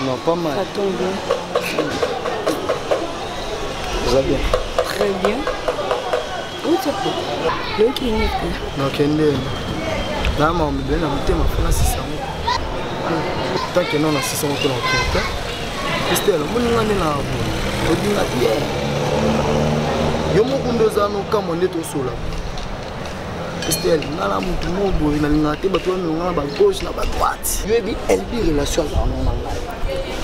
Non, pas mal. Ça tombe bien. Ça va bien. Très bien. Où tu es? Le clinique. Non, Kende. Là, je me donne un petit peu de 600. Tant que non, on a 600 euros dans le compte. Christelle, je suis là. Je suis là. Je suis là. Christelle, je suis là. Je suis là.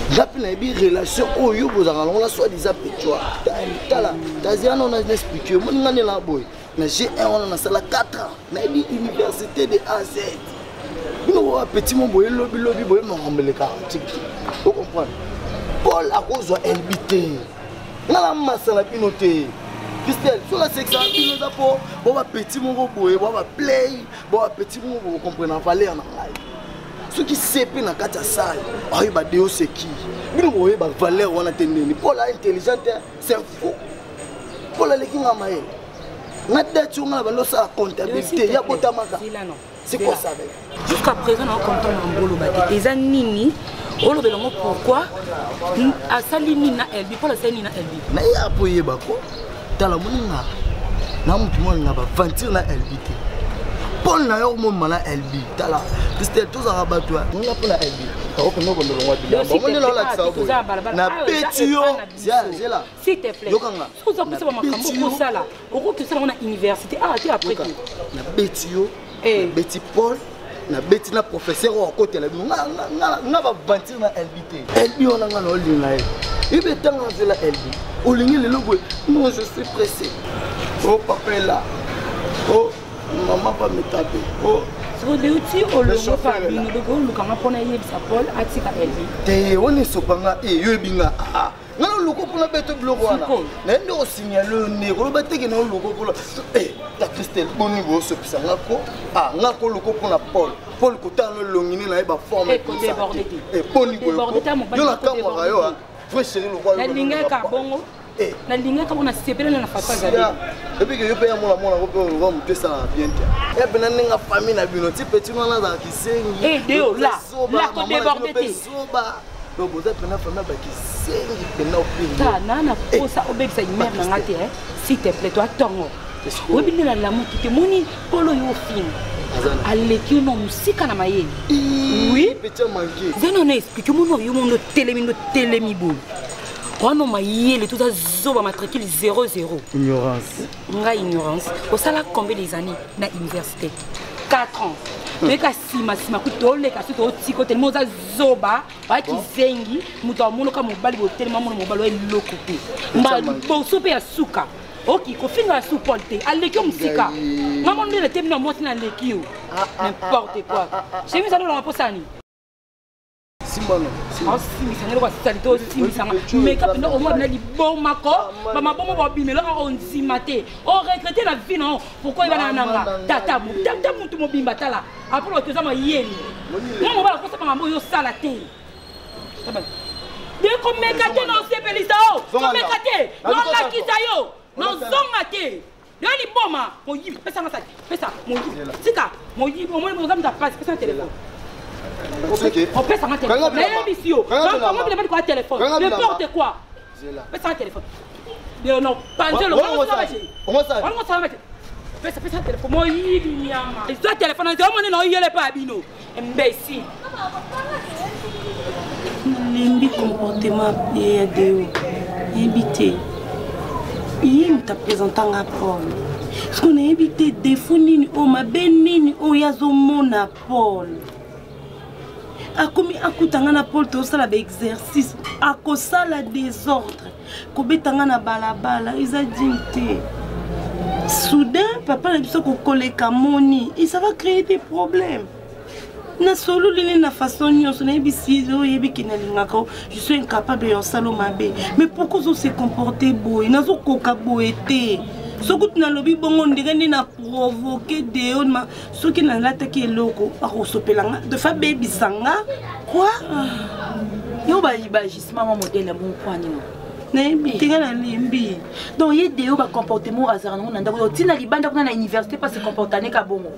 J'appelle une relation au yo bozanga la soit des appétoires. Tala, Taziano on a expliqué, moi ngane la boy. Mais j'ai on a sala 4 ans. Na di université de A à Z. Nous petit mon boy lobby boy mon ambeleka. Vous comprenez? Paul a cause LBT. Na la massa la pinoté. Christelle, sur la section pinoté pour bon petit mon boy, bon play, bon petit mon vous comprenez en valeur en live. Ceux qui s'épient dans la salle, ils ont des c'est qui. Ils ont des valeurs. Pour l'intelligence, c'est faux. Pour l'équipe, c'est quoi ça? Jusqu'à présent, on compte en bolo. Les années, on le demande pourquoi à Salini na Elbi, pour la Salini na Elbi. Mais il y a appuyé bako. Dans la mouna, na mutumo na ba ventir na Elbi. Paul na yo mo mala Elbi. Tala. Christelle tous à rabattre. On a pour la Elbi. On peut nous on est là là ça. Na petio. C'est là. S'il te plaît. Vous avez ça ma ça là. Au groupe ça on a université. Ah, tu après. Na petio. Betty Paul. Na Betty na professeur au côté là. Na va ventir na Elbi. Elbi on a ngana olinga. Il veut tant dans la Elbi. Olinga le logo. Non, je suis pressé. Oh papa est là. Oh maman va me taper. Oh. So le outil au logo par une logo le comment pona yeb sa Paul atika Elbi. Te on est sopanga e yebinga ah. Ngalo logo pour la bête blogo wana. Nende o signaler ne ko ba teke na logo pour ta Christelle bon niveau so pisa ngako ah ngako logo pour la Paul. Paul ko ta no longini na ba forme. E ko déborder. E poni ko. Yo la kamwa yo ah. Faut chérir le roi. La linga ka bongo. Na linga ka bona sepela na fafa za. Et puis que yo paye mon amour ko on me ça bien. Et ben na famille na bino ti petit no na za kisengi. Eh deo là. Là ko déborder te. Donc vous êtes maintenant famille ba kisengi pena opinga. Ta nana posa obekisa mère na ngate s'il te plaît toi tongo. Oui bien la lamu te moni polo yo fin. Aleki no musika na mayeni. Oui. Petit manqué. Zeno na explique mon yo mon telemi bo. On a maillé tout ça zoba matricule 00. Ignorance. Nga ignorance. Au sala combien des années na université? 4 ans. Mais ka sima ku tole ka suto tiko tellement za zoba ba ki zengi muto amono ka mobali bo tellement mono mobali wa loko pe. Mba bo sope ya suka. Ok, ko finga supporter. Aleki musika. Maman ne le temna mo tina leki yo. N'importe quoi. J'ai mis ça dans la posani. Simbono. Mais quand on voit les bons mako, maman bon va bimela on zimate. On regretter la vie non. Pourquoi il va na nanga? Tata mutu mo bimba tala. Après que ça ma yeni. Moi on va la cosa maman yo sala te. De comme mekate non sepelisa o. Comme mekate. Non la kisayo. Non zongate. Yo li boma, mo yi pesa na sa. Pesa mo yi. Sika, mo yi mo mo zam da passe pesa téléphone. On peut s'en mettre. Comment vous avez quoi téléphone? N'importe quoi. Fais ça téléphone. Non, pas le comment ça? Comment ça va? Fais ça téléphone. Moi, il y a ma. Ce téléphone, non, il est pas bino. Imbécile. Limbi comportement bien de invité. Il t'a présenté un rapport. Ce qu'on a invité des fournines, oh ma bénine, oh yazomona Paul. Akomi akutanga na Paul to sala ba exercice akosala désordre kobetanga na balabala iza dinte soudain papa na biso ko koleka moni et ça va créer des problèmes na solo lini na façon nyonso na bisi zo yebi kinalingaka je suis incapable de salo mabe mais pourquoi zo se comporter boy nazo koka boete soki tu nalobi bongo ndenge na provoquer Deo ma soki na lataki eloko akosopelanga de fa bebisanga quoi yo ba ibagissement mon modèle bon point non na tinga na limbi donc ye Deo ba comportement hasard non ndako tina libanda kuna na université pas se comporter ka bongo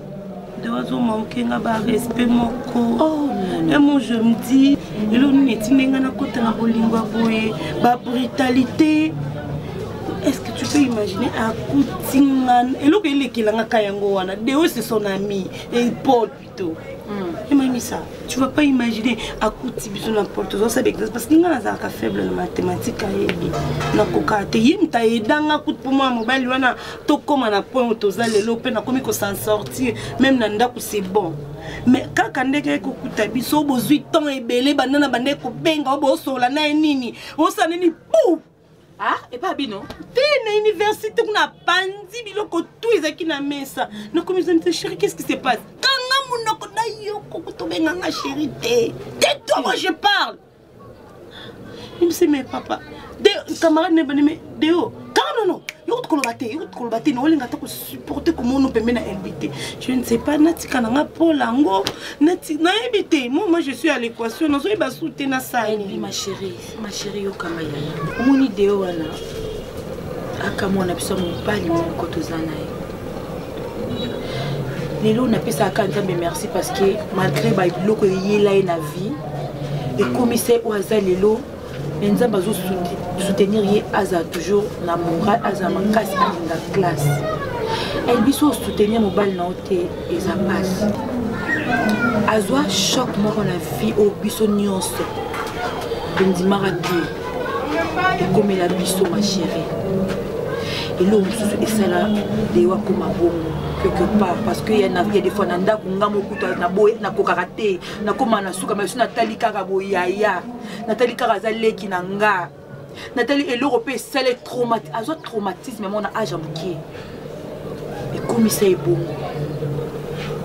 de ozo manquer nga ba respect moko oh et moi je me dis elo netinenga na kota na bolingwa boye ba brutalité. Est-ce que tu peux imaginer à Koutingan et l'autre il est qui l'a kayango wana Deo c'est son ami et Paul plutôt. Et mamie ça, tu vas pas imaginer à Kouti biso na Paul tout ça parce que nga na ka faible en mathématiques ayebi na kokate yimta edanga Kout pour moi mobile wana to comme na point toza lelo pe na komi ko s'en sortir même na ndako c'est bon. Mais kaka ndeke ko kuta biso bo 8 ans ebele banana bande ko benga bo sola na nini o sa nini pou. Ah, et pas bino. T'es à l'université, on a pandi, biloko tout ils qui na mesa. Nous comme ils ont dit chérie, qu'est-ce qui se passe? Kanga mon na yo ko to benga chérie. Tais-toi, moi je parle. Il me dit mais papa, de camarade ne bani mais Deo. Non. Yo kolobate no linga ta ko supporter comment on peut mena inviter. Je ne sais pas nati kananga polango nati na inviter. Moi je suis à l'équation, non so ba soutenir ça. Ma chérie yo kama ya. Omoni Deo wana. Akamo na biso mon pali mon kotozana. Lelo na pesa akanta mais merci parce que malgré ba biloko yela na vie et commissaire oaza lelo Nzamba bazo soutenir ye aza toujours na moral aza makasi na classe. Elle biso soutenir mobile na ote et ça passe. Azwa choc moko na vie au biso nyonso. Bendimara te. Et comme la biso ma chérie. Et l'homme et cela dewa comme bongo quelque part parce que y a des fois nanda kungamo kuta na boy na kokarate na koma na suka mais Nathalie karaboyaya Nathalie karazaleki nanga Nathalie et l'européen c'est le traumatisme mon âge amki et comme ça est bon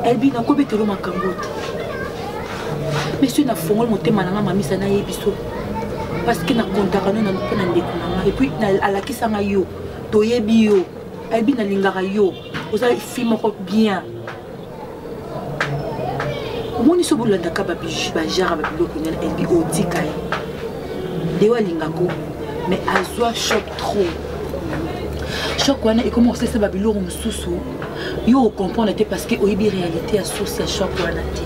elle bi na ko betelo makambote mais si na fongol motema na mama misa na yebiso parce que na kontaka no na pena ndekuna et puis na alakisa nga yo toyebi yo elle bi na lingara yo vous avez fait mon bien. Mon iso bolanda ka ba jara ba biloko na elbi otika ye. Dewa lingako mais azwa choc trop. Choc wana et comment c'est ça ba biloko mususu. Yo comprendre était parce que oyebi réalité à source à choc wana te.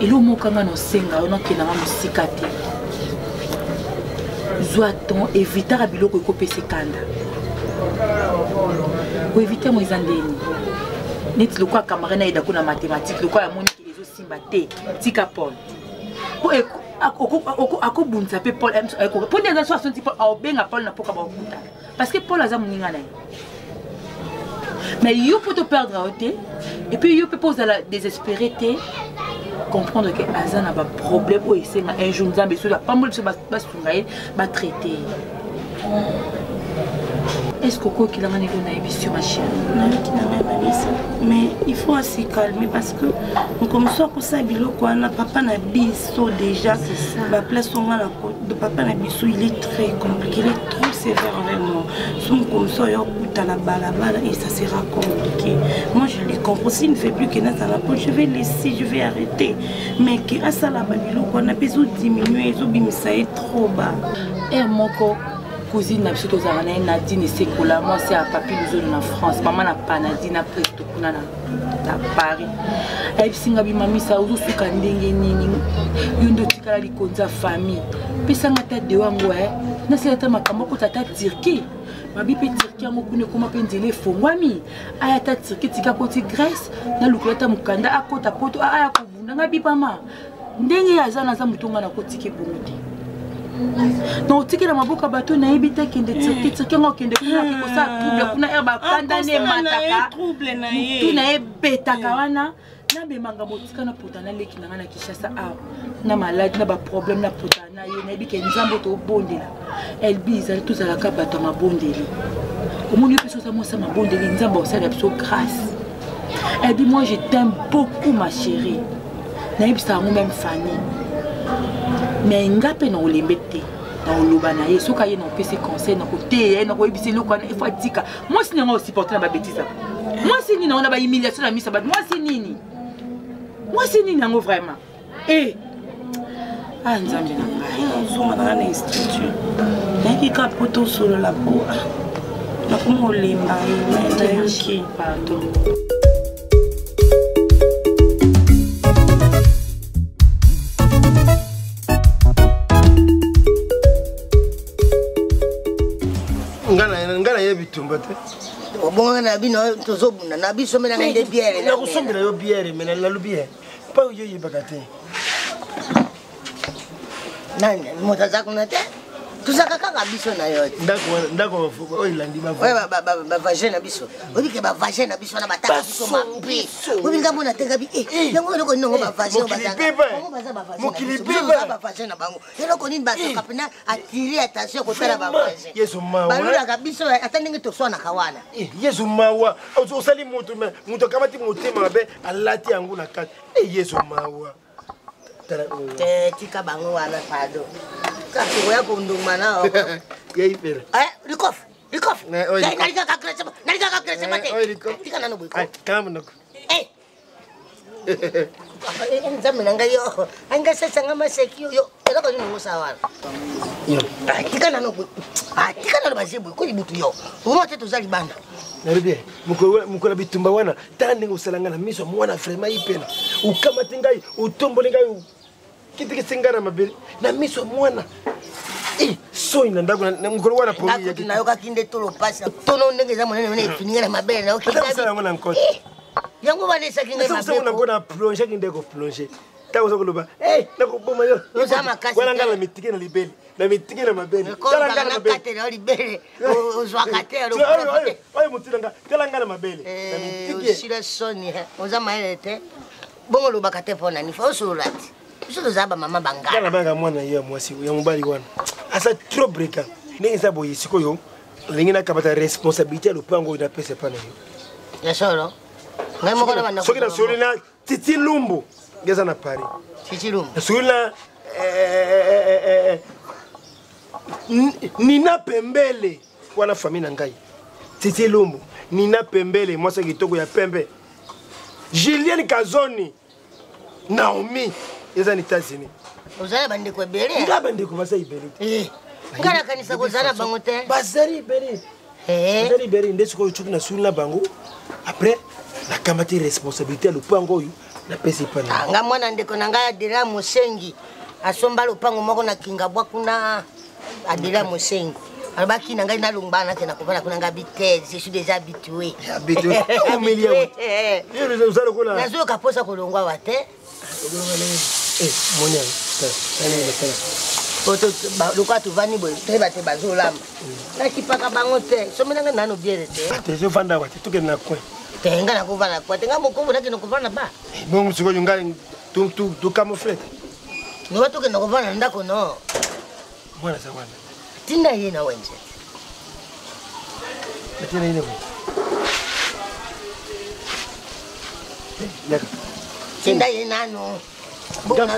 Et lo mokanga no senga ona kina ma musika te. Zoaton éviter ba biloko ko pese kanda. Pour éviter mes andéni. Net le quoi camarade na ida kuna mathématiques, le quoi amoni ki ezo simba te, tika Paul. Pour ako bunza pe Paul pour des gens sont tipo au benga Paul na poka ba okuta. Parce que Paul aza muninga na. Mais yo pour te perdre oté et puis yo peut poser la désespérité comprendre que aza na ba problème ou essayer un jour nzambe so pas mal se ba sungaye ba traiter. Est-ce que quoi qu'il a mané on a émission ma chérie? Mais il faut assez calmer parce que comme ça pour ça biloko na papa na biso déjà ma place on a de papa na biso il est très compliqué, il est trop sévère vraiment. Son comme ça yo kuta na balabala et ça sera compliqué. Moi je les comprends s'il ne fait plus que na la poche je vais laisser, je vais arrêter. Mais que à ça la biloko on a besoin de diminuer, zo bimisa est trop bas. Et moko cousine na biso tozala na Nadine Sekola moi c'est à Papi Luzolo na France maman na Panadine na Presto kuna na Paris et singa bi mami sa uzu suka ndenge nini yondo tikala likonza famille pesa ngata de wango na selata makambo ko tata Turquie mabi pe Turquie ngo kune koma pe ndele fongwami aya ta Turquie tika koti Grèce na lukulata mukanda akota poto aya ko bunda ngabi pama ndenge yazana za mutonga na kotike bongote. Non, tu sais que la maboka bateau n'a évité qu'il y ait des trucs qui ont été trouble, kuna erba kandane mataka, tu n'as bêta kawana, na be manga motika na potana leki na na Kishasa a na malade na ba problème na potana ye na bi ke nzambo to bondela elle biza tous à la kabato ma bondeli au moins que ça moi ça ma bondeli nzambo ça la grâce elle dit moi je t'aime beaucoup ma chérie na ibisa mo même famille. Mais ngape na olembete na olobana ye soka ye na pese conseil na côté na ko ibisi loko na efatika moi si nga supporter na ba bêtise moi si ni na ba humiliation na misa ba moi si nini ngo vraiment eh ah nzambe na ngai zoma na institut na ki ka poto solo la po na ko olemba na yoki pardon. nga na ye bitumba te bonga na bino tozobunda na biso mena ngende biere na kusombela yo biere mena la lubiere pa yo yebaka te nani moto zakuna te tuzaka kaka biso na yo ndako oyo ilandi bavage na biso obike bavage na biso na bataka biso mabe obinga mona tenga bi yango eloko nongo bavage mokili biba bavage na bango eloko nini basoka pena attirer attention kotala bavage balolaka biso ata ndenge toswanaka wana yesu mawa osali moto akamati motema mabe alati yango na kati yesu mawa tika bango wana pado kasi oya kunduma nao yeipera likof nalika kakrese mate tika nano bwiko kama nako nzambe nanga yo anga sesanga maseki yo eloko nini ngosawana tika nano basebwe ko libutu yo omo te tozali banda nalobie mukola bitumba wana tala ndenge osalanga na miso mwana vraiment ipela ukamati ngai utomboli ngai kitiki na mabele na miso mwana so ina ndako na mukolo wana poli yaki nayo kakinde tolo pasi tono ndenge za monene ne fininga na mabele na okita ata ngona nkota yango bane sakinga mabele ata ngona plonger kinde ko plonger ta uzo koloba nakoboma yo uzama kasi wala ngala mitike na libele na mitike na mabele tala ngala na kate na libele uzwa kate oyo mutilanga tala ngala mabele na mitike sila soni uzama elete bongo lobaka te pona ni fa usulati biso tozaba mama bangala kana banga mwana ye mwasi ya mobali wana asa trop breka ndenge za boye sikoyo lingi na kabata responsabilité ya lupango ina pesa pana yo ya solo ngai moko na banda soki na soli na Titi Lumbu ngeza na Paris Titi Lumbu soli na Nina Pembele wana famille na ngai Titi Lumbu Nina Pembele mwasa kitoko ya pembe Julien Kazoni Naomi eza ni États-Unis ozala bande ko bele nga bande ko basa ibele ngala kanisa ko zana bango te bazari ibele bazari ibele ndesi ko chuku na suli na bango après la kamati responsabilité ya lupango oyo na pesi pana nga mwana ndeko na nga Adela Mosengi asomba lupango moko na Kingabwa kuna Adela Mosengi alobaki na ngai nalumbana te nakobana kuna nga biteze je suis déjà habitué au milieu yo uzalo kola nazoka posa kolongwa wate monya Foto luka tuvani boy teba te bazolamba na kipaka bango te somena nga nano biere te te je vanda wate tuke na coin tenga na kuvana kwa tenga mokobo na kino kuvana ba bongo siko ngai tu camoufler ni watu kino kuvana ndako no bwana sawana tinda yena wenje tinda yena tinda yena no uzana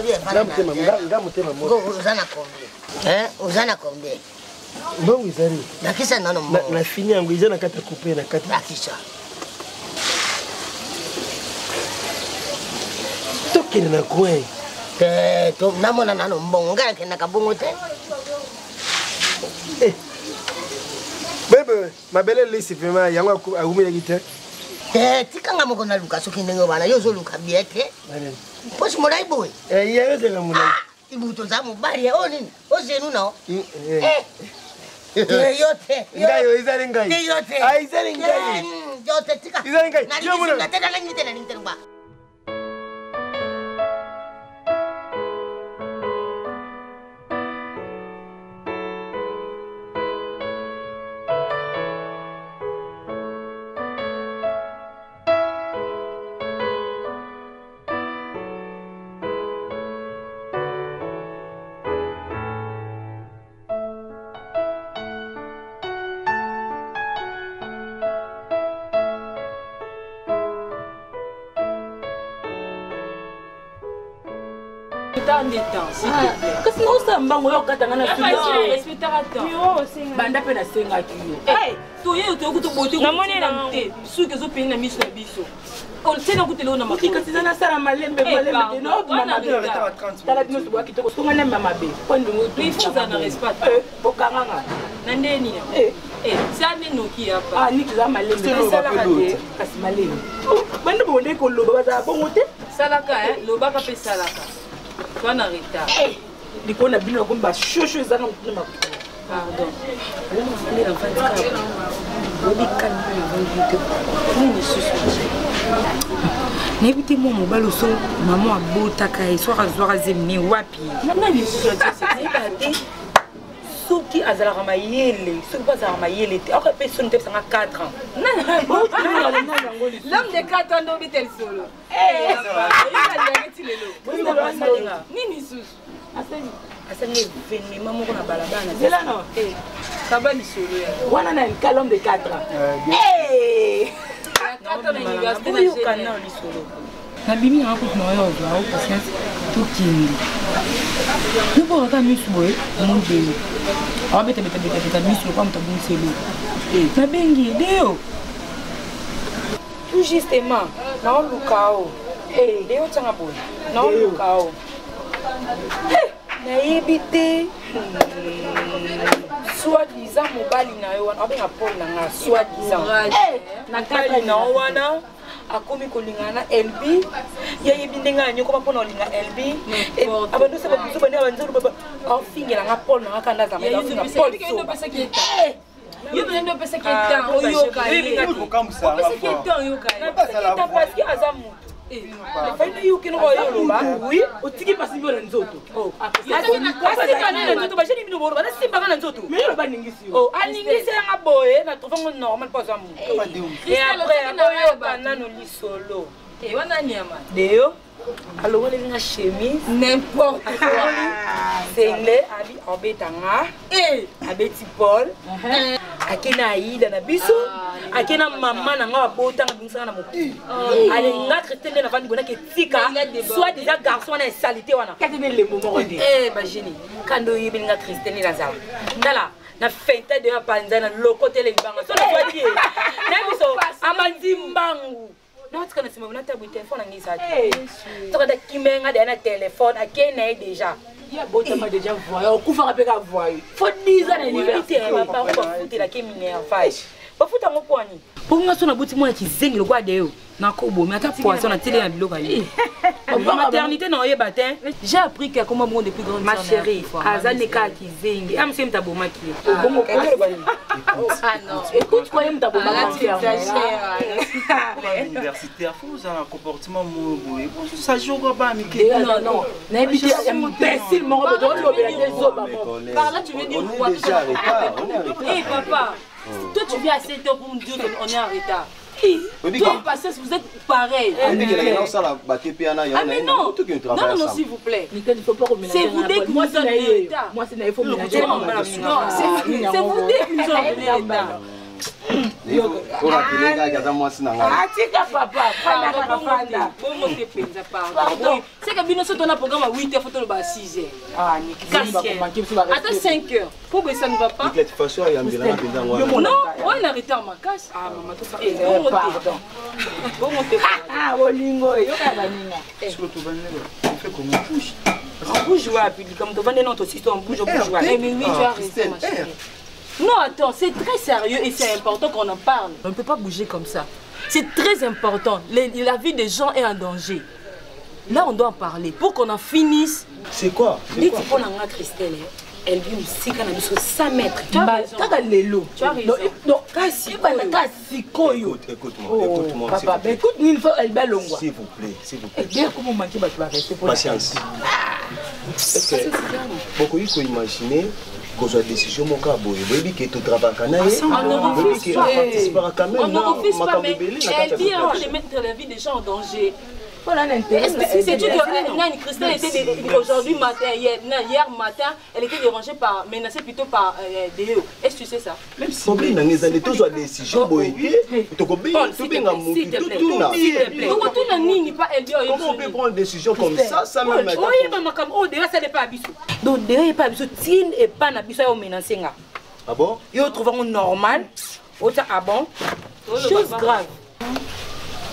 combien uzana combien mbongo izari nakisa nano mbongo na fini yangu izana kata couper na kata nakisa tokene na coin to namona nano mbongo ngala kena kabongo te bebe mabele lisi vraiment yango agumile gite tikanga moko na luka soki ndenge bana yo zo luka biete posi molai boy ye de la molai ibuto za mobali o nini o zenu no yote ngayo izari ngai yote izari ngai yote tika izari ngai yo mona na tena ngite na ngite ba kasi naosala mbango oyo okatanga na banda mpe nasengaki yo toyeyo toyokuta botenamonena te suki ezopeni na miso na biso tena kuteleo na makasi eza nasala malembe tala bino soboya kitoko songa na mama be bokanganga na ndeni niki eza malembe esalaka te kasi malembe banda bonde koloba bazala bongo te salaka lobaka mpe salaka twana retard likolo na bino nakomi bashosho ezanga motuna makuta Pardon. Les enfants de n'évitez moi mon bal au son, maman a beau takai, soit à soir à zemni, wapi. Non, il est Souki a Zalamayele, Souki a Zalamayele, après personne ne a 4 ans. L'homme de 4 ans doit être solo. Nini sous. Asani venu maman on a balabana. C'est là non. Ça va ni solo. On a un calme de 4 ans. Eh. 4 ans d'université na Genève. Na bimi na ko no yo do au patience tout kindi. Nous pour ta miss boy mon dieu. Ah beta miss ko mta bon selo. Na bengi deo. Tout justement na on lukao. Deo tanga boy. Na on lukao. Na yebite soi-disant mobali na yo wana abenga Paul na soi-disant na kali na wana akomi kolingana LB ya yebindenga nyoko mapona olinga LB abando se babuzo bane abanzuru baba afingela nga Paul na kanda za mela na Paul so pesa qui est yo bendo pesa qui est temps oyo kai pesa qui est temps yo kai parce que azamu il you can oui au tiki pas simbo nzoto oh kasi kana nzoto ba jeni bino boro ba simba kana nzoto mais yo ba ningisi oh aningisi nga boye na trouve normal pas amu et après oyo kana no lisolo et wana nyama deo alors on est na chemise n'importe quoi c'est le abi obetanga abeti Paul akena ida na biso akena mama na nga botanga binsana na moki ale nga traiter na vandi bona ke tika soit déjà garçon na salité wana katene le moment de ba génie kando yibi nga Christine na za ndala na fête de panza na lokote le banga so na voiture na biso amandi mbangu non tu connais mon téléphone en guise tu regardes qui m'a donné un téléphone à quel est déjà il y a beaucoup de déjà voyer au coup faire pas voyer faut 10 ans d'anniversaire papa pour foutre la kémine en face pour foutre mon poignet pour moi sur la boutique moi qui zingue le quoi de na kobo mais ta poisson na télé na biloko ali maternité non y batin j'ai appris que comment bon depuis grande ma chérie azaneka qui zingue am sem taboma qui bon ah non écoute quoi aime taboma universitaire faut un comportement mauvais ça joue pas mais non n'habite imbécile mon robot par là tu veux dire quoi eh papa toi tu viens à 7 heures pour me dire qu'on est en retard. Toi, parce que vous êtes pareil. Ah mais non, non, s'il vous plaît. C'est vous dès que vous êtes en retard. Moi, c'est il faut ménager. Non, c'est vous dès que vous êtes en retard. C'est que bien sûr on a programme à 8h faut le bas 6h. Ah attends 5h. Pour que ça ne va pas. De toute façon il y a non, on a arrêté en ma casse. Ah maman tout ça. Bon monter. Ah bolingo yo ka baninga. Sur tout baninga. On fait comme on bouge. On bouge ouais puis comme tu vas notre histoire on bouge ouais. Mais oui, tu as raison ma chérie. Non, attends, c'est très sérieux et c'est important qu'on en parle. On ne peut pas bouger comme ça. C'est très important. La vie des gens est en danger. Là, on doit en parler pour qu'on en finisse. C'est quoi? Dites pour la Christelle, elle vit aussi quand elle est 100 mètres. Tu as raison. Tu as raison. Non, écoute-moi. Papa, écoute, il faut elle belle longue. S'il vous plaît, s'il vous plaît. Bien comment manquer va rester pour patience. Est-ce que beaucoup il faut imaginer qu'on soit décision mon cas boy que tu travailles quand on ne refuse pas mais elle vient de mettre la vie des gens en danger. Voilà l'intérêt. C'est tu que Christelle était aujourd'hui matin, hier matin, elle était dérangée par, menacée plutôt par Déo. Est-ce que tu sais ça? Même si on est dans les tous décision boy, tu peux bien s'il te plaît. Comment on peut prendre une décision comme ça même mettre? Oui, maman comme oh déjà ça n'est pas abisso. Donc déjà n'est pas abisso, tin et pas n'abisso au menacer nga. Ah bon? Yo trouvons normal. Autant ah bon? Chose grave.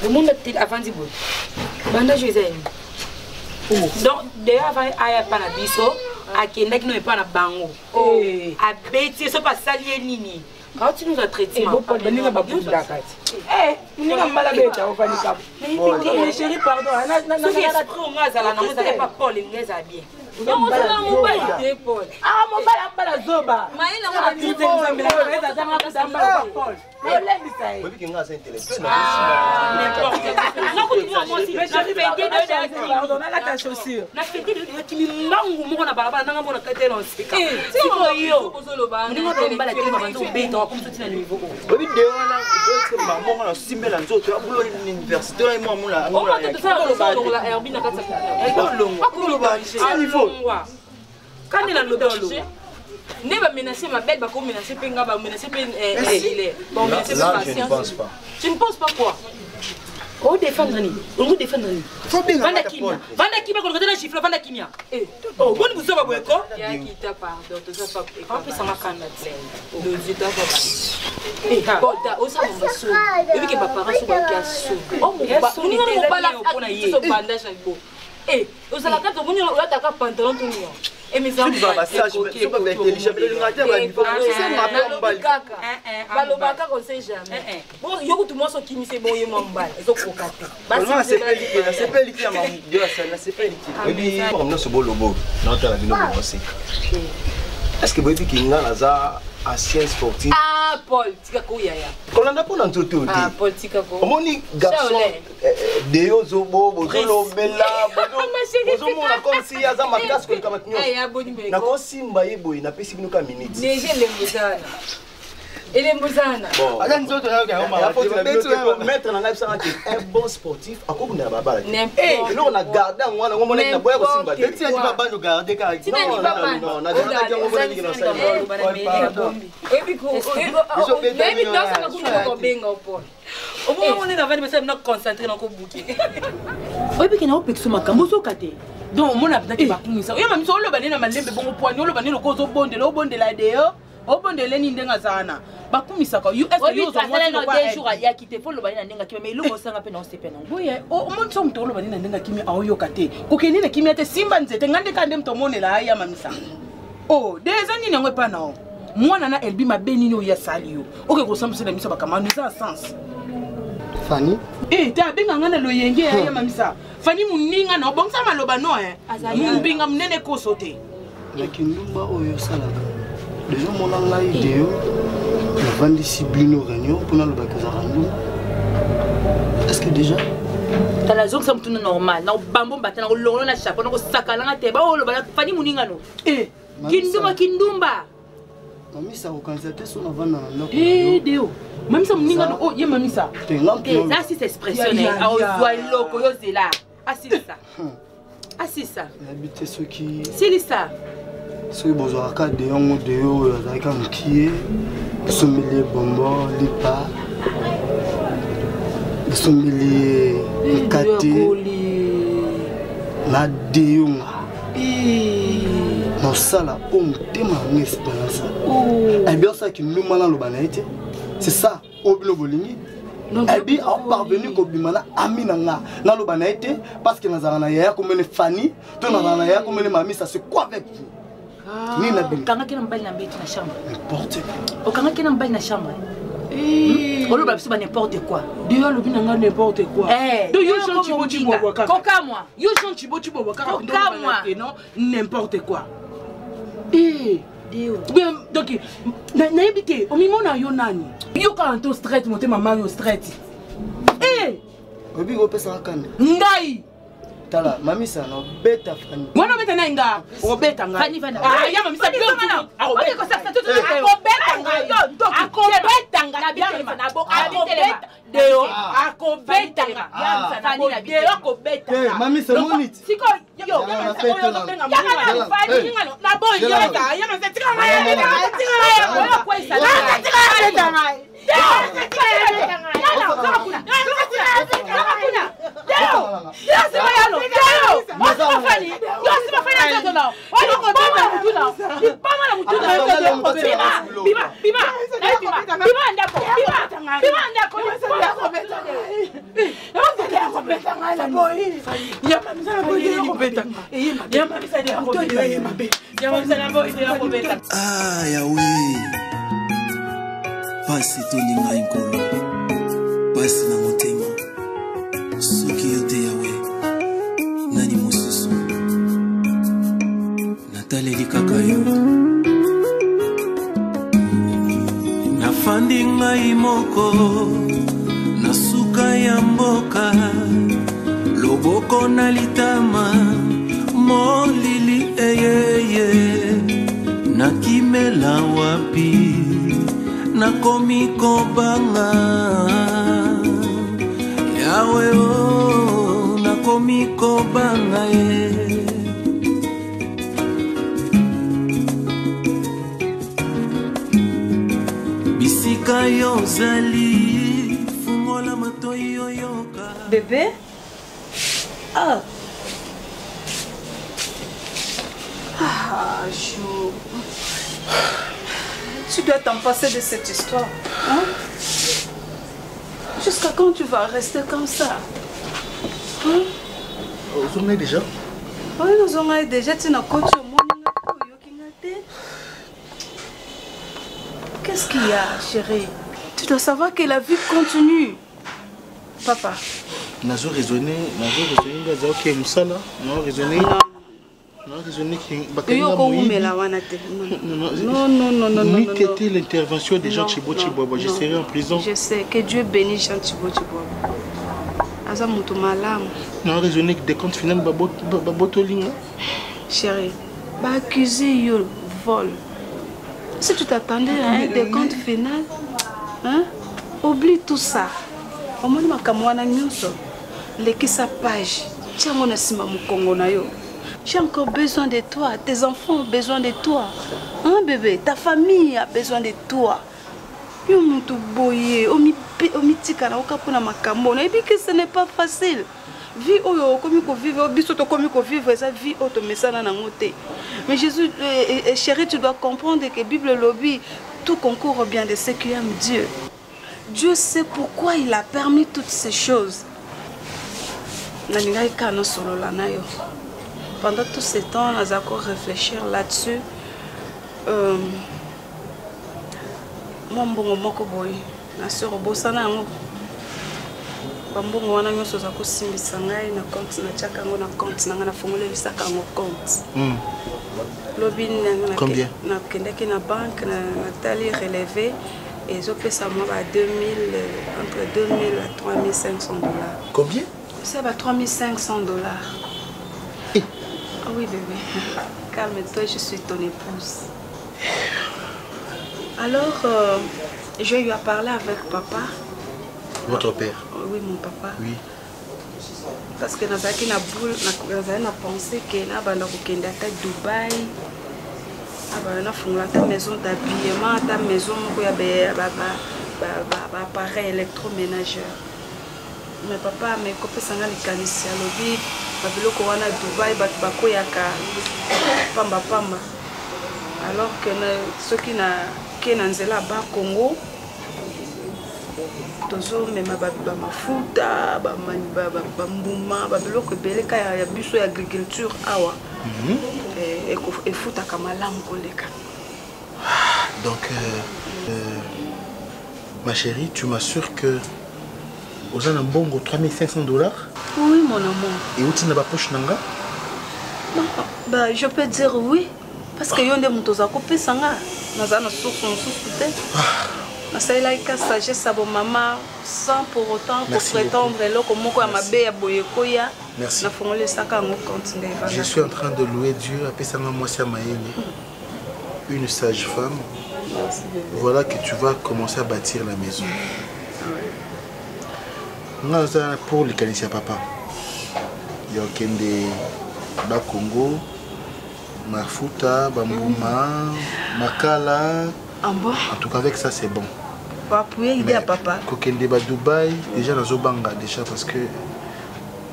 Le monde est avant du bout. Banda José. Donc déjà avant aya pas na biso, akenda qui n'est pas na bango. Oh, a bêti ça pas salier nini. Quand tu nous as traité mal. Mais chérie pardon, na na pas Paul les bien. Ah, mon bala bala zoba. Quand il a l'auberge, ne va menacer ma belle, va menacer Penga, va menacer Penga. Bon, menacer ma je ne pense pas. Tu ne penses pas quoi? On défendre ni, on défendre ni. Vanda Kimia, quand on regarde la chiffre, Vanda Kimia. Oh, bon vous savez quoi? Il y a qui t'a pardon, tu sais pas. En plus ça m'a quand même plein. Le Zeta va. Eh, bon, t'as aussi mon basso. Et puis que ma parents sont en casse. Oh mon ba, on ne pas la pour na yé. Ce bandage là beau. Eh, vous allez quand on y a ta pantalon tout nu. Et mes amis, tu vas massage, tu vas mettre intelligent, mais le matin va il faut c'est ma bombe. Balobaka on sait jamais. Bon, yo tout moi so kimi c'est bon yo mambal. Ils ont cocaté. Basi c'est pas liquide à ma Dieu ça c'est pas liquide. Et puis comme nous ce beau logo, non t'as la vie non aussi. Est-ce que vous dites qu'il y a un ancien sportif? Ah, Paul, tika koya ya. Qu'on en a pas dans tout tout. Ah, Paul, tika ko. Comment ni garçon Deo Zobo, Bozolo Bella, Bozo mona comme si yaza makasi ko kamatnyo. Eh, ya boni be. Na ko simba yebo ina pesi bino ka minutes. Neje lembuzana. Ele mbuzana. Bon. Ala nzoto na ka ma. Mettre na live ça un bon sportif akoko na babala. Eh, nous on a gardé en wana ngomona na boya ko simba. Eti ati ba bando garder ka. Non, na dona ka ngomona ni na sa. Ebi ko, ebi dansa na kuna ko benga opo. Au moment où on est dans le vent, on est concentré dans le bouquet. Oui, mais on a un peu de makambo so kate. Donc mon abda qui va courir ça. Oui, même si on le banane na malembe bon poignet, le banane le kozo bonde, le bonde la deo, au bonde leni ndenga zana. Ba kumisa ka. US yo zo mo na deux jours ya kite fo le banane ndenga kimi mais lo sanga pe na sepe na. Oui, o mon so mto le banane ndenga kimi ayo kate. Ko kenina kimi ate simba nzete ngande kande mto monela aya mamisa. Oh, des années n'engwe pas na. Moi nana elbi ma benino ya salio. OK ko samse na misa ba kama nous a sens. Fanny? Eh, tu as bien gagné le yenge ya mamisa. Fanny muninga na bon sama loba no Mbinga mnene ko sote. Na kindumba oyo salaka. Déjà mon anga idéo. Na vandi siblino réunion pour na loba kazarandu. Est-ce que déjà ta la zone ça mtuna normal. Na bambo batana ko longo na chapeau na ko sakala nga te ba o loba Fanny muninga no. Eh, kindumba. Mamisa ko candidater son avant na ndako. Eh, deo. Même ça, oh, il y a même ça. Là, si c'est expression, loco, c'est là. Ah, c'est ça. Ah, c'est ça. Habiter ceux qui. C'est ça. Ceux qui ont un cas de yon de yo, avec un qui est. Sommelier bonbon, lipa. Sommelier kate. La déon. Non, ça là, on témoigne une expérience. Et bien, ça qui nous malin le banaïté. C'est ça, au bilo bolingi. Et bien, on parvenu qu'au bimana, aminanga, dans le banaïté, parce que nous avons un comme une Fanny, nous avons un comme une mamie, ça c'est quoi avec vous? Ni na bin. Quand on a une chambre. N'importe quoi. Quand on a une chambre. On le baptise n'importe quoi. Dieu le binanga n'importe quoi. Donc yo chant chibo waka. Koka moi. Yo chant chibo waka. Koka moi. Non, n'importe quoi. Donc, n'habitez, au moment où on a yo quand on straight, monter ma maman au straight. Eh! Obi go pesa akane. Ngai. Tala, mami ça no beta Fanny. Moi no beta nga. O beta nga. Fanny vana. Ah, ya mami ça bien mana. O beta ko ça tout. O beta nga. Ako beta nga bien mana bo. Ako beta. Deo. Ako beta nga. Ya mami Fanny na bien. Deo ko beta. Eh, mami c'est monite. Siko yo. Ya Fanny nga no. Na bo yo ta. Ya mami tika nga. Tika nga. O ko isa. Tika beta nga. Ah, Yahweh. Pasi toninga inkolo. Pasi na motema. Soki yote Yahweh. Nani mosusu. kaka yo nafandi ngai moko na suka ya mboka loboko na litama molili eyeye nakimela wapi nakomi kobanga yawe o nakomi kobanga ye bisika yozali fungola matoi yoyoka bébé. Ah. Ah, Chou. Tu dois t'en passer de cette histoire. Hein? Jusqu'à quand tu vas rester comme ça? Hein? Vous en avez déjà? Oui, nous en avons déjà. Tu n'as pas de Qu'est-ce qu'il y a, chérie? Tu dois savoir que la vie continue. Papa. Nazo raisonné, ok, Moussala, non raisonné. Non, ni t'étais l'intervention des gens de Chibo Chibobo. Je serai en prison. Je sais que Dieu bénit Jean Chibo Chibobo. Aza mutu malamu. Non, raisonné que des comptes finaux babotolinga. Chérie, bah accuser yo vol. Si tu t'attendais à un décompte final, hein, oublie tout ça. Au moins ma kamwana nyonso, leki sa page. Tiens mon asima mukongo na yo. J'ai encore besoin de toi, tes enfants ont besoin de toi. Hein bébé, ta famille a besoin de toi. Yo mutu boye, omitika na okapona makambo. Na ebi que ce n'est pas facile. Vie oyo komi ko vivre, biso to komi ko vivre ça vie auto mesana na ngote. Mais Jésus chérie, tu dois comprendre que Bible lobby tout concourt au bien de ceux qui aiment Dieu. Dieu sait pourquoi il a permis toutes ces choses. Naningai kana solo la na yo. Pendant tout ce temps, nous avons réfléchir là-dessus. Moi, je suis Combien? Entre 2000 à 3500 $. Combien? Ça va 3500 $. Ah oui bébé, calme-toi, je suis ton épouse. Alors, je lui ai parlé avec papa. Votre père? Oui, mon papa. Oui. Parce que nous avons pensé que nous avons fait Dubaï. Nous avons fait ta maison d'habillement, ta maison où il y a appareil électroménager. Mais papa me copains sont les canisiers à lobby. Babiloko wana Dubaï batubako yaka pamba pamba. Alors que ceux qui na nzela ba Congo tozo mema ba mafuta ba mbuma babiloko beleka ya biso ya agriculture awa. Et futa kamalamu koleka. Donc ma chérie, tu m'assures que aux en bongo 3500 $? Oui, mon amour. Et où tu n'as pas poche nanga? Bah, je peux dire oui. Parce que yonde mutoza kopé sanga. Nazana source peut-être. Nasaila ika sagesse à maman sans pour autant prétendre loko moko ya mabe ya boyekoya. Merci. Na fongole saka ngo continuer. Je suis en train de louer Dieu à Pesanga Mosia Maïne. Une sage femme. Merci, bébé. Voilà que tu vas commencer à bâtir la maison. Pour les canisiers papa, il y a Kende, Congo, Mafuta, Bambouma, Makala. En tout cas, avec ça, c'est bon. Pour appuyer l'idée à papa. Kokende Dubaï, déjà dans Zobanga, déjà parce que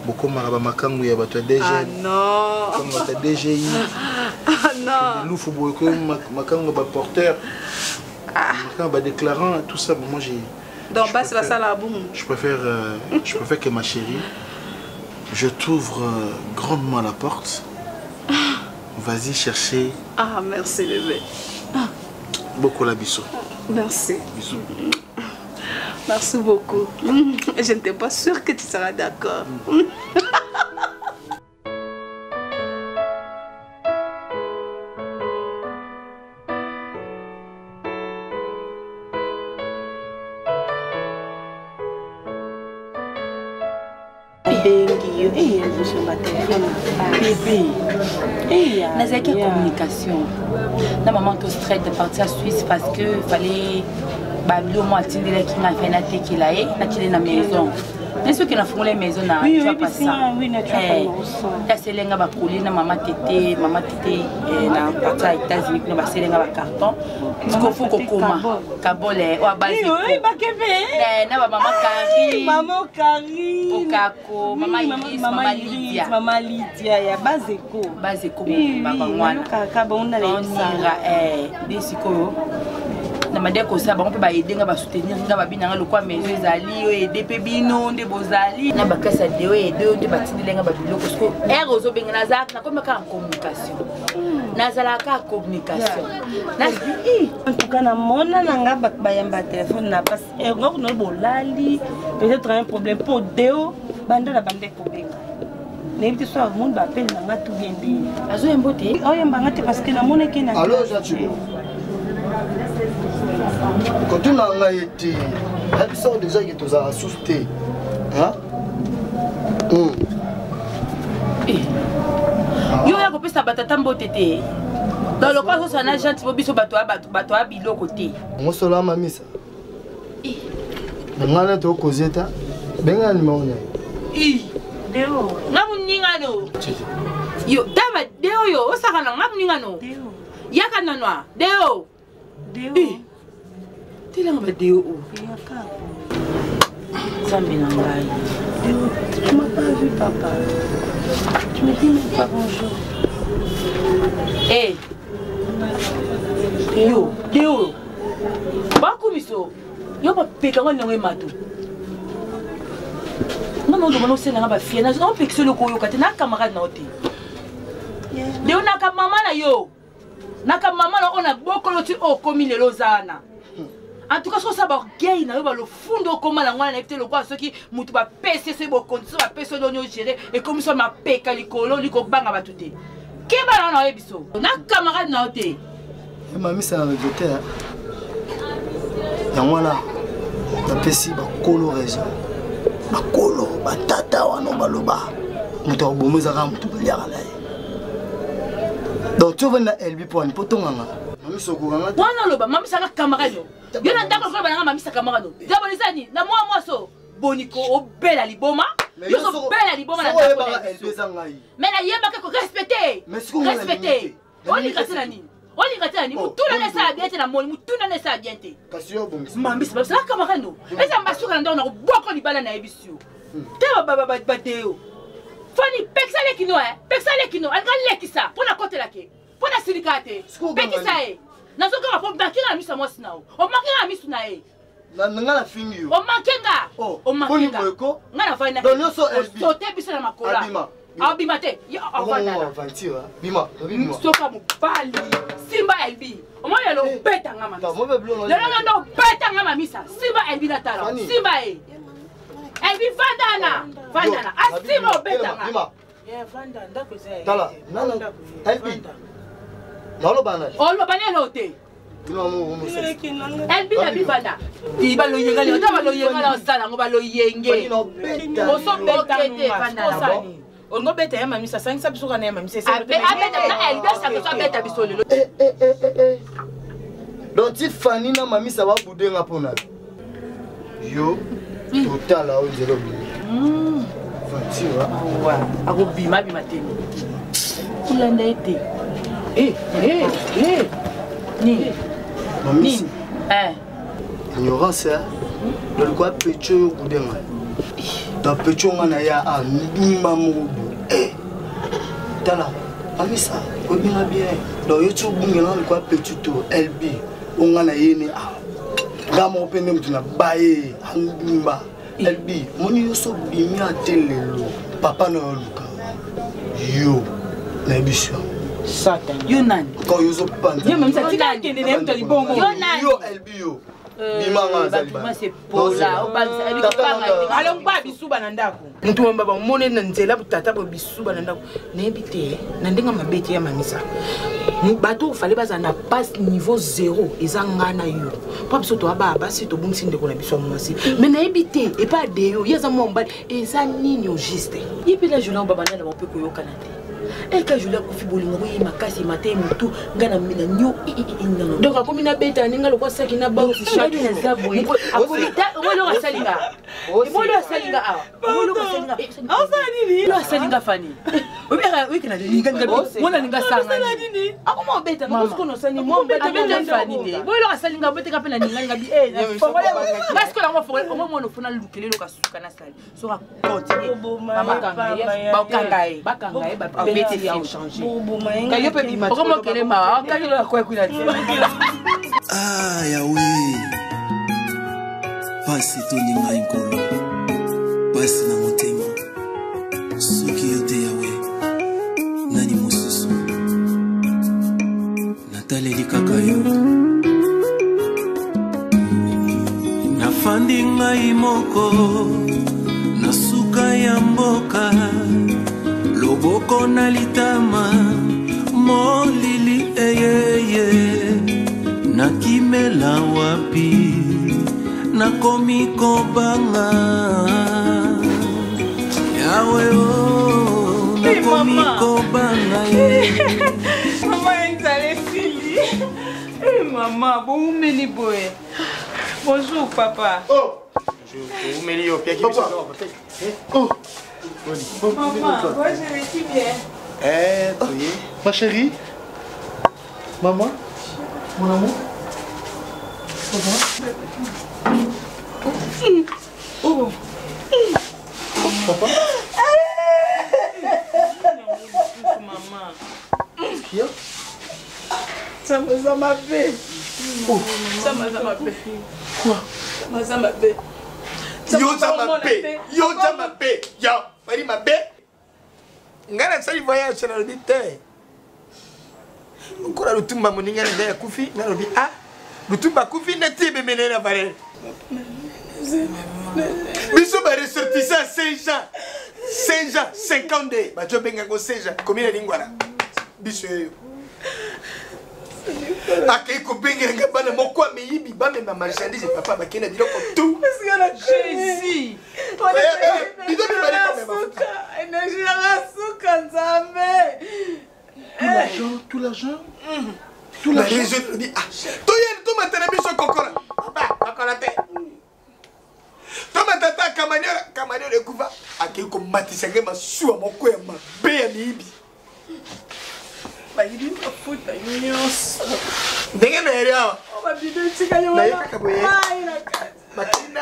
beaucoup de Makangu, il y a DG. Ah non! Comme DGI. Ah non! Nous, il faut beaucoup Makangu, porteur. Makangu, déclarant, tout ça. Moi, j'ai. Donc, basse la salle à boum. Je préfère que ma chérie, je t'ouvre grandement la porte. Vas-y chercher. Ah, merci bébé. Beaucoup la bisou. Merci. Bisous. Merci beaucoup. Je n'étais pas sûre que tu seras d'accord. bengi yo sur ma téléphone bébé nazaki communication na maman to straight de partir à Suisse parce que fallait babilo moi tindelaki nga fait na tekila na kile na maison est-ce que na fungole maison na tu vas pas ça oui na tu vas pas selenga ba kuli na maman tete na partir aux États-Unis na ba selenga ba carton parce qu'il faut ko koma kabole wa basi oui ba kebe na ba maman Kari okako maman Lydia ya bazeko baba mwana kaka bonda le onira desiko na madeko sa ba on peut ba aider nga ba soutenir nga ba binanga lokwa maison ezali yo aider pe bino nde bozali na bakasa de yo aider nde batindile nga ba biloko parce que erozo benga na zak na comme ka en communication nazala ka communication na en tout cas na mona nga bayamba téléphone na parce erreur no bolali peut-être un problème pour deo bande la bande ko benga n'importe soit monde ba appelle na tout bien dit azo embote oh yamba ngate parce que na mona ke na alors ça tu quand on a été elle sort déjà que tu as assusté hein yo ya kopesa batata mbotete dans le cas où ça n'a gentil biso bato abilo côté moi solo mamisa ngana to kozeta benga ni maona deo ngamuninga no yo taba deo yo osakana ngamuninga no deo yaka nanwa deo tilanga ba deo o yaka zambi na ngai tu m'as pas vu papa tu me dis même pas bonjour deo bakumiso yo bapeka ngo ndenge mato ngana ndo bano sena nga bafie na zo pekso le koyoka te na camarade na ote deo na ka mama na yo naka mama na ona bokolo ti okomi lelo zana en tout cas so ça ba gay na yo ba lo fundo koma la ngwana na epte lo kwa soki mutu ba pese se bo konso ba pese do nyo gérer et comme ça ma peka likolo liko banga ba tuté ke ba na ebiso na camarade na ote mami ça avec docteur ya ngwana na pesi ba kolo raison ba kolo ba tata wana baloba mutu obomoza ka mutu baliaka na ye donc tu vas na elbi pour un poton nganga mami sokanga wana loba mami sanga camarade yo na ndako ko bana mami sanga camarade zabolizani na moi so boniko obela liboma yo so bela liboma na ndako elbi zangai mais na yeba ko respecter oli katena ni mutuna na sa bien te na moni mutuna na sa bien te kasi yo bongi mami c'est ça camarade no eza mbasuka na ndako na boko libala na ebisio te ba deo Fani, pexale kino alga lekisa, pona kote lake, pona silikate, pekisa e. Nazoka ma pomba kinga misa mosi nao. O makinga misu na e. Na ngala fingi yo. O makinga. O makinga. Ngala fana. Donyo so elbi. Sote biso na makola. Abima te. Ya avanda. Bima. Soka mubali. Simba elbi. O moya lo beta ngama. Ta mo be blo. Lelo ndo beta ngama misa. Simba elbi na tala. Simba e. Elbi vandana. Asima obeta nga. Bima. Yeah, vanda ndako ze. Tala. Nana. Elbi. Nalo bana. Olo bana lote. Bino mo Elbi na bivanda. Ti balo yenga le ota balo yenga la osala ngo balo yenge. Oso bekete vanda. Ongo beta ya mami sa sangisa bisuka na ya mami sese. Abeta na Elbi sa ko beta bisolo. Donc ti Fanny na mami sa ba budenga pona. Yo. Total au zero bi. Fatira. Wa, ako bima teni. Kulanda ete. Ni. Mami. ignorance le quoi pecho kudenga ta pecho ngana ya ndimba mubu tala amisa obinga bien do yotu bungela le quoi pecho to LB ongana yene gamo opende mtuna baye ndimba LB moni yoso bimi atelelo papa no luka yo na bisho Satan. Yo nani? Quand yo zo panda. Yo même ça tika kende ne mto libongo. Yo nani? Yo LB yo. Bimanga Batuma c'est Paula. Alors pas bisuba na ndako. Mutu mbaba mone na nzela butata bo bisuba na ndako. Nebite na ndenga mabeti ya mamisa. Bato fallait baza na passe niveau 0 ezanga na yo. Pa biso to aba basi to bungisi ndeko na biso mwasi. Mais na ebite et pas de yo yeza momba eza nini au juste. Yipela Julien babana na mpe koyoka na te. Et quand Julien kofi bolingo yi makasi matin mutu ngana mina nyo ingano. Donc akomi na beta ninga lokwa saki na ba si chaki na zaboy. Akomita wolo asalinga. Wolo asalinga a. Wolo asalinga. Osani Wolo asalinga fani. Obera wiki na linga mona linga sanga. Akoma beta mama kono sani mo beta beta fani de. Wolo asalinga beta ka pena ninga bi parce que la mo fo mo mo no fona lukele lo kasuka na sali. So ra continuer. Mama kanga ba kangae. Ba kangae ba beti ya changer. Kayo pe bima. Comment kele ma kayo la kwa kuna. Ah, Yahweh. Pasi toninga inkolo. Pasi na motema. Soki yote Yahweh. Nani mosusu. Nataleli kaka yo. Nafandi ngai moko. Nasuka ya mboka. Loboko na litama. Molili eyeye. Nakimela wapi nakomi kobanga Yahweh oh nakomi kobanga Maman est fili. Eh maman, bon meni boy. Bonjour papa. Oh. Bonjour Meli au pied Papa. Oh. Maman, moi je vais si bien. Oui. Ma chérie. Maman. Mon amour. Oh. Papa. Maman. Qu'est-ce qu'il y a? Ça m'a fait. Oh. Ça m'a fait. Quoi? Ça m'a fait. Yo ça m'a fait. Yo ça m'a fait. Yo, Marie m'a fait. Ngana sali voyage na l'hôtel. Ukura lutumba moninga ndaya kufi na lobi ah. Lutumba kufi na tibe menena vale. Biso ba ressortissant Saint-Jean. Saint-Jean 52. Ba jo benga go Saint-Jean. Combien de lingwana? Biso yo. Akei ko benga ngabana mokwa meyibi ba me marchandise papa ba kena biloko tout. Parce que la Jésus. Tout l'argent. Tout la raison de dire ah toi tu m'as biso kokora papa kokora te toi matata kamaniora de kuva akei ko matisanga masuwa moko ya mabe ya mibi ba yidi ma futa nyos ndenge na area ba bido tika yo na yaka boye makina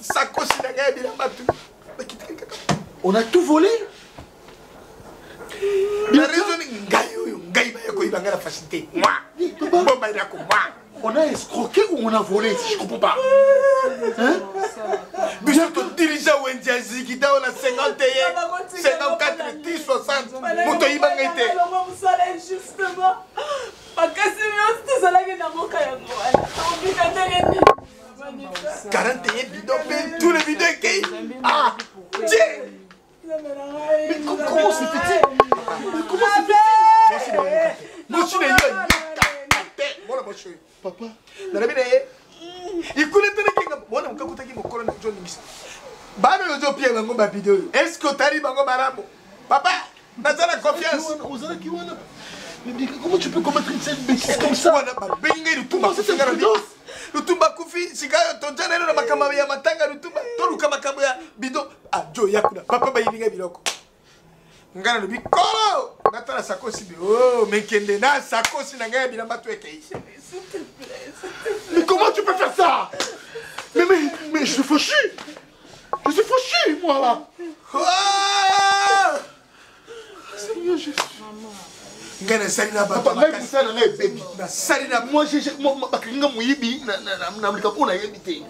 sakosi na ngai bila matu On a tout volé. La raison ngai ba yako ibanga la facilité moi bomba ira ko moi On a escroqué ou on a volé? Je comprends pas. Hein? Biso to dirigeant Wendiazi qui dans la 51 54 10 60 moto ibanga ite justement bakasi tout ça là que dans mon cas 41 bidons tous les bidons qui ah tiens Mais comment c'est fait? Comment c'est fait? Mochi de yo Papa. na bina ye ikule tene kinga bona mkakuta ki mokolo na John Ngisa bana yo zo pia bango ba video est-ce que tari bango maramo papa nazana confiance Mais comment tu peux commettre une scène bêtise comme ça? Lutumba Lutumba kufi sigayo tonjana na makamba ya matanga Lutumba toluka makambo ya bido ah jo yakuna papa bayininga biloko ngana no bikolo natala sakosi bi oh mekende na sakosi na ngaya bilamba to ekei s'il te plaît Mais comment tu peux faire ça? Mais je suis fauché. Je suis fauché moi là. Seigneur Jésus. Ngana salina Papa, même ça na baby. na salina Moi bakinga muyibi na mlika kuna yebité.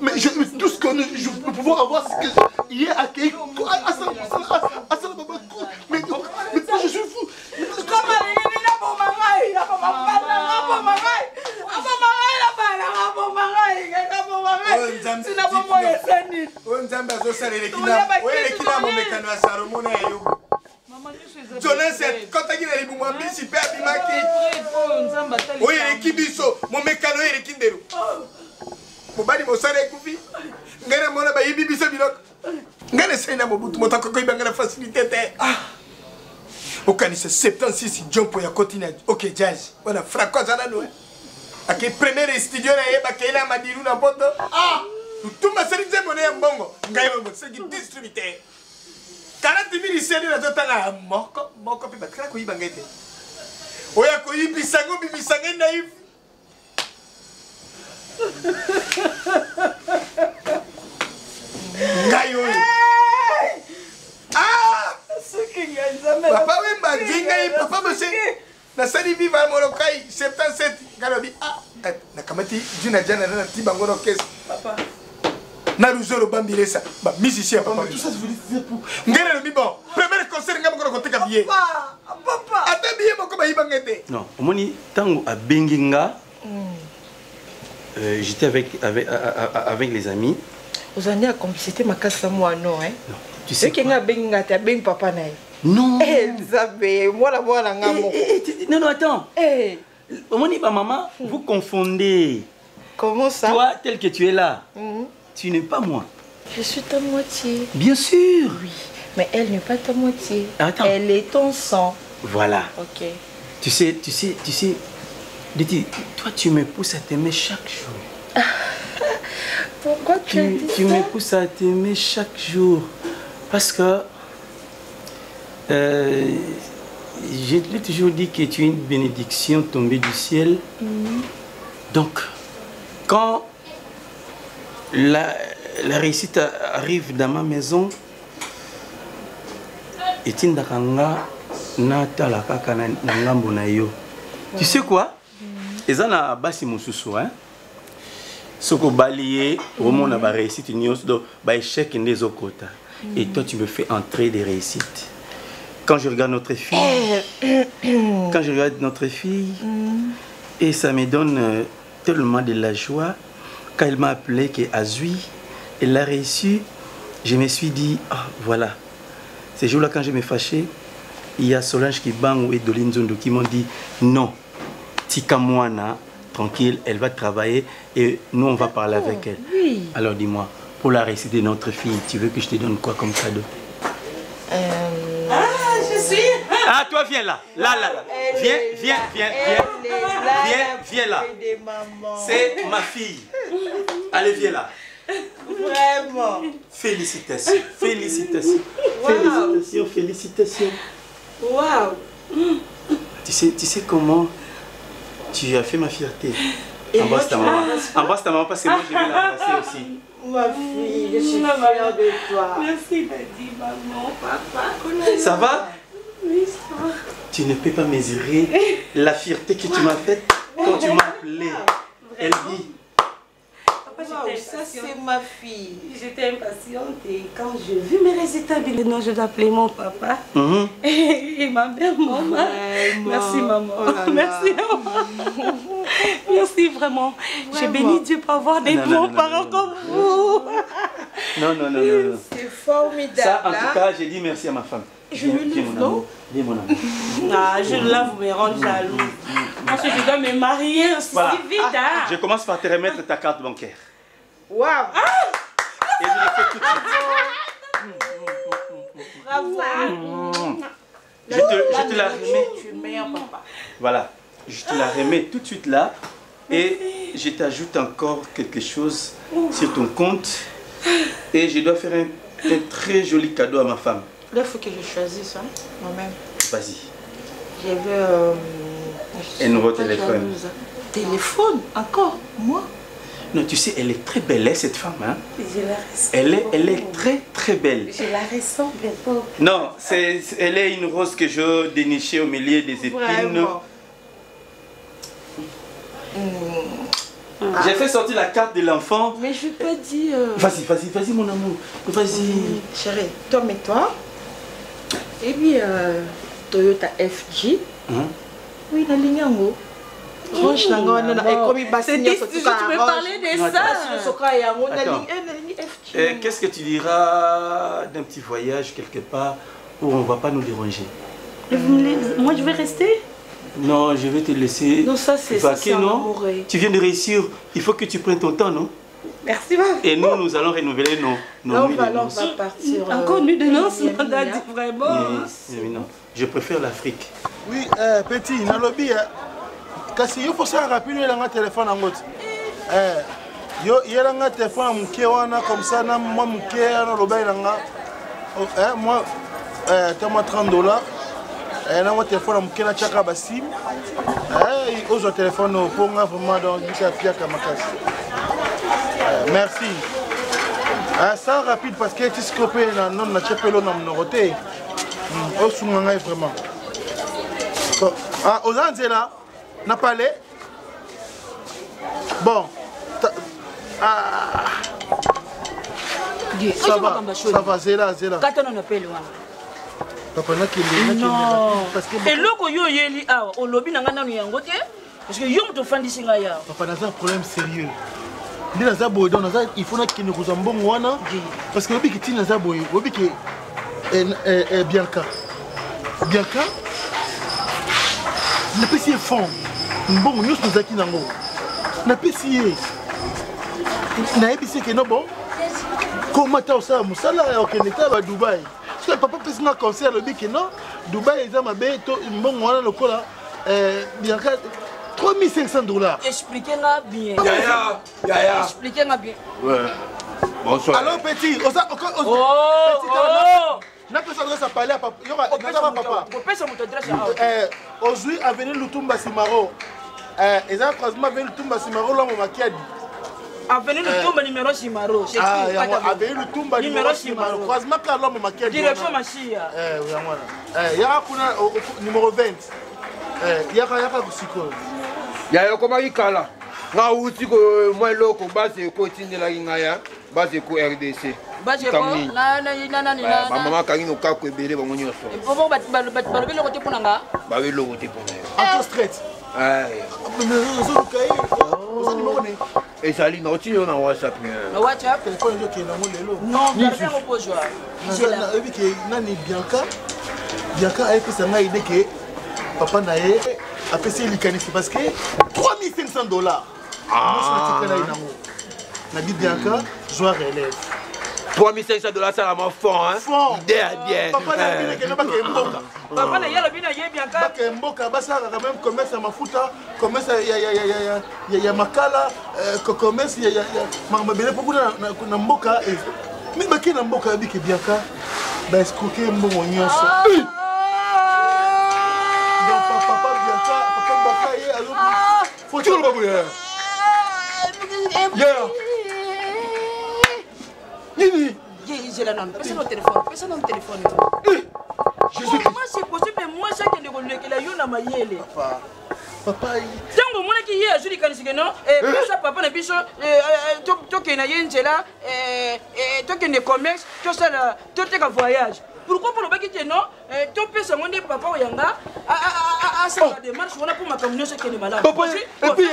Mais tout ce que nous pouvons avoir c'est que hier accueilli mais je suis fou. Maman ya sani. On zamba zo sale lekina. Ouais lekina mon mécano à Salomon et yo. Maman Jonas quand tu as dit moi bisi pe abimaki. Oui lekibiso mon mécano et lekindero. Mobali mo sale kufi. Ngana mona ba yibi biso bilok. Ngana sena mobutu motako ko ibanga facilité te. Au Canada 76 jump ya continent. OK jazz. Voilà fracas à la noix. À quel premier studio na yeba kena madiru na poto. Ah, tout ma série de monnaie mbongo. Ngayo mo c'est qui distributeur. 40 000 cedi na totanga moko pe bakala ko yibanga ete. Oya ko yibisango bibisango naïf. Ngayo. Ah! Papa wemba jinga papa monsieur na sali viva molokai 77 ngalobi ah na kamati jina jana na tibango no kesi papa na ruzolo bambilesa ba musicien papa tout ça je voulais faire pour ngene le bon premier concert ngam ko koteka billet papa ata billet moko ba yibangete non omoni tango a benginga j'étais avec les amis vous en avez complicité makasa moi non hein non tu sais que nga benginga ta beng papa naï. Non. Non, attends. Moni, maman, vous confondez. Comment ça? Toi, tel que tu es là, tu n'es pas moi. Je suis ta moitié. Bien sûr. Oui, mais elle n'est pas ta moitié. Attends. Elle est ton sang. Voilà. Ok. Tu sais, Diti, toi, tu me pousses à t'aimer chaque jour. Pourquoi tu me pousses à t'aimer chaque jour? Parce que je l'ai toujours dit que tu es une bénédiction tombée du ciel. Donc, quand la réussite arrive dans ma maison, tu sais quoi? Ils ont un basi mususu, hein? Ce que balayer, au monde a réussite, il y a échec des autres côtés. Et toi, tu me fais entrer des réussites. Quand je regarde notre fille, et ça me donne tellement de la joie. Quand elle m'a appelé qu'Azui, elle a réussi, je me suis dit, ah, voilà. Ces jours-là, quand je me fâchais, il y a Solange Kibangu et Doline Zondo qui m'ont dit, non, Tika Moana, tranquille, elle va travailler et nous, on va parler avec elle. Oui. Alors dis-moi, pour la réussite de notre fille, tu veux que je te donne quoi comme cadeau? Je suis... Ah, toi, viens là. Là. Viens là. C'est ma fille. Allez, viens là. Vraiment. Félicitations. Wow. Félicitations. Waouh. Tu sais comment tu as fait ma fierté. Embrasse ta maman. Embrasse ta maman parce que moi, je vais l'embrasser aussi. Ma fille, je suis fière de toi. Merci, Daddy, maman, papa. Ça va? Oui, ça va. Tu ne peux pas mesurer la fierté que tu m'as faite quand tu m'as appelé. Elle dit. Papa, Ça, c'est ma fille. J'étais impatiente et quand j'ai vu mes résultats, non, je l'appelais mon papa. Et ma mère, maman. Merci, maman. Oh là là. Merci, maman. Merci, vraiment. J'ai béni Dieu pour avoir des bons parents comme vous. Non. C'est formidable. Ça, en tout cas, j'ai dit merci à ma femme. Je me livre, non? Viens, mon amour. Ah, je là, vous me rendez jaloux. Parce que je dois me marier aussi Voilà. vite. Hein. Je commence par te remettre ta carte bancaire. Waouh. Et je le fais tout de suite. Bravo. Je te la remets. Tu es meilleur papa. Voilà. Je te la remets tout de suite là. Et je t'ajoute encore quelque chose sur ton compte. Et je dois faire un très joli cadeau à ma femme. Là, il faut que je choisisse, hein, moi-même. Vas-y. Je veux... Un nouveau téléphone. Téléphone? Encore? Moi? Non, tu sais, elle est très belle, hein, cette femme. Hein? Je la ressens. Elle est très, très belle. Je la ressens bientôt. Non, elle est une rose que je dénichais au milieu des épines. Vraiment. J'ai fait sortir la carte de l'enfant. Mais je peux dire... Vas-y, mon amour. Vas-y. Chérie, toi, mets-toi. Et puis, Toyota FG. Oui, la ligne en haut. C'était si tu peux parler de ça. Qu'est-ce que tu diras d'un petit voyage quelque part où on ne va pas nous déranger? Moi, je vais rester? Non, je vais te laisser. Non, ça c'est non? Tu viens de réussir, il faut que tu prennes ton temps, non? Merci, maman. Et nous allons renouveler nos nuits de noces. On va partir. Encore nuit de noces, on a dit vraiment. Non, je préfère l'Afrique. Oui, petit, dans le lobby, kasi il faut ça rappeler dans un téléphone en mode. Il y a un téléphone qui est comme ça, moi qui est dans le bail moi, tu as $30. Et là, mon téléphone qui est dans chaque basim. Et aux téléphone pour moi vraiment dans du café à Makas. Merci. Ça rapide parce que tu scopes non na chapelo na mnoroté. Au soumanga vraiment. Aux Anzela, n'a pas allé. Bon. Ça va, Zéla. Quand on appelle Papa, non. Et le yo yeli awa, au lobby n'a pas yango te. Parce que yo me fait ici là. Papa, n'a un problème sérieux. Il faut que nous nous wana parce que obi ki na boy, obi ki Bianca. Bianca. Na pesi fond. Bon, nous nous zaki nango. Na pesi na ebisi ke no bon. Comment tu ça musala ya okendeka ba Dubaï. Parce que papa pesi na concert le biki non. Dubaï eza mabe to bon wana lokola Bianca $3500. Expliquez-moi bien. Yaya. Expliquez-moi bien. Ouais. Bonsoir. Alors petit, oh. N'a pas s'adresse à parler à papa. Il y aura papa. Aujourd'hui, avenue Lutumba Simaro. Et ça, croisement avenue Lutumba Simaro, là, on m'a dit. Avenue Lutumba numéro Simaro. Ah, avenue Lutumba numéro Simaro. Croisement Carlo, on m'a dit. Direction Machia. Oui, voilà. Il y a numéro 20. Il y a psychologue. Yaya komaki kala nga uti ko moi loko base ko tindela ngaya base ko RDC base ko na mama kangi no kako ebele bango nyonso bobo ba loko te ponanga ba we loko te ponanga auto straight et sali na otino na WhatsApp na WhatsApp téléphone yo ke na mo lelo non garder au pojo na ebi ke nani Bianca a fait ça ngai de ke papa na ye a fait ça likanisi parce que $3500. Ah. Na dit Bianca, joueur élève. $3500 ça la ma fond hein. Fond. Bien. Papa na bien que pas que mboka. Papa na yalo bina ye Bianca. Pas que mboka basa quand même commerce à mafuta, commerce ya makala, commerce ya mabele pour na mboka mais baki na mboka bi que Bianca ba escroquer mbongo nyonso. Faut tu le babou yeah. Nini. J'ai la non. Personne au téléphone. Comment c'est possible moi chaque de que la yona mayele. Papa. Tango mona ki hier juli kanisike non pesa papa na biso to ke na yenzela to ke ne commerce to ça to te ka voyage. Pourquoi pour le bac qui non to pesa monde papa oyanga a ça démarche on a pour ma communauté qui est malade. Papa et puis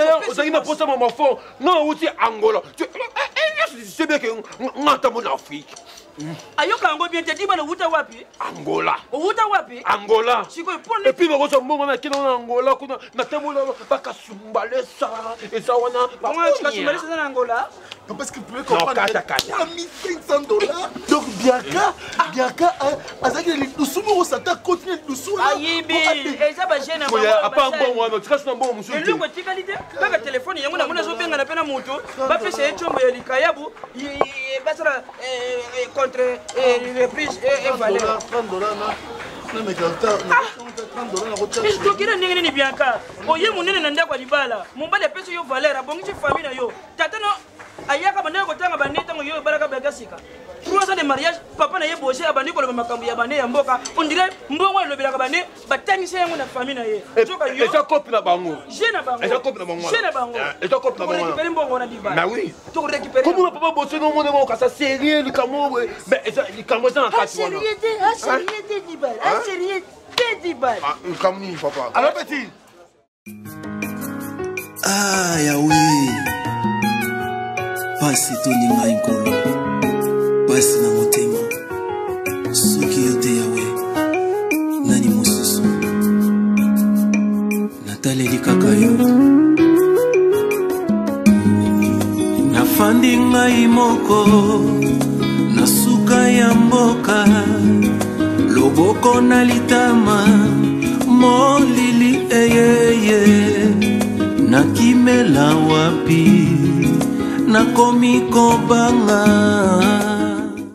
on a posé mon fond non aussi Angola. C'est bien que on entend mon Afrique. Ayoka ngo bien te di bana wuta wapi? Angola. Wuta wapi? Angola. Et puis nous sommes mon na kino Angola kuna na tamola baka sumbale ça et ça wana. Comment tu vas sumbale ça en Angola? Parce que vous pouvez comprendre. $1500. Donc Bianca azaki le sumo sata continue le sumo. Ayibi et ça va gêner moi. A pas bon wana tu kasuna bon musu. Et le côté qualité baka téléphone yango na mona zo benga na pena moto ba pesa echombo ya likayabu basara contre reprise et valeur. Non mais $30 mais je kira ndenge ni Bianca oye munene na ndako libala mombale pesa yo valeur abongi famille na yo tata no ayaka bande ko tanga bande tango yo baraka bagasika 3 ans de mariage papa na ye bosse abandi ko le makambo ya bande ya mboka on dirait mbongo le bilaka bande batangisa yango na famille na ye joka yo eza copie na bango jeune bango eza copie na bango jeune bango eza copie na bango récupérer mbongo na diba na oui to récupérer comment papa bosse no monde mo ka ça sérieux le kamo mais eza le kamo ça en cas sérieux diba sérieux diba le kamo papa alors petit ah ya oui pasi toninga inkolo pasi na motema soki yo te yawe nani mosusu nataleli kaka yo nafandi ngai moko na suka ya mboka loboko na litama molili eyeye nakimela wapi nakomi kobanga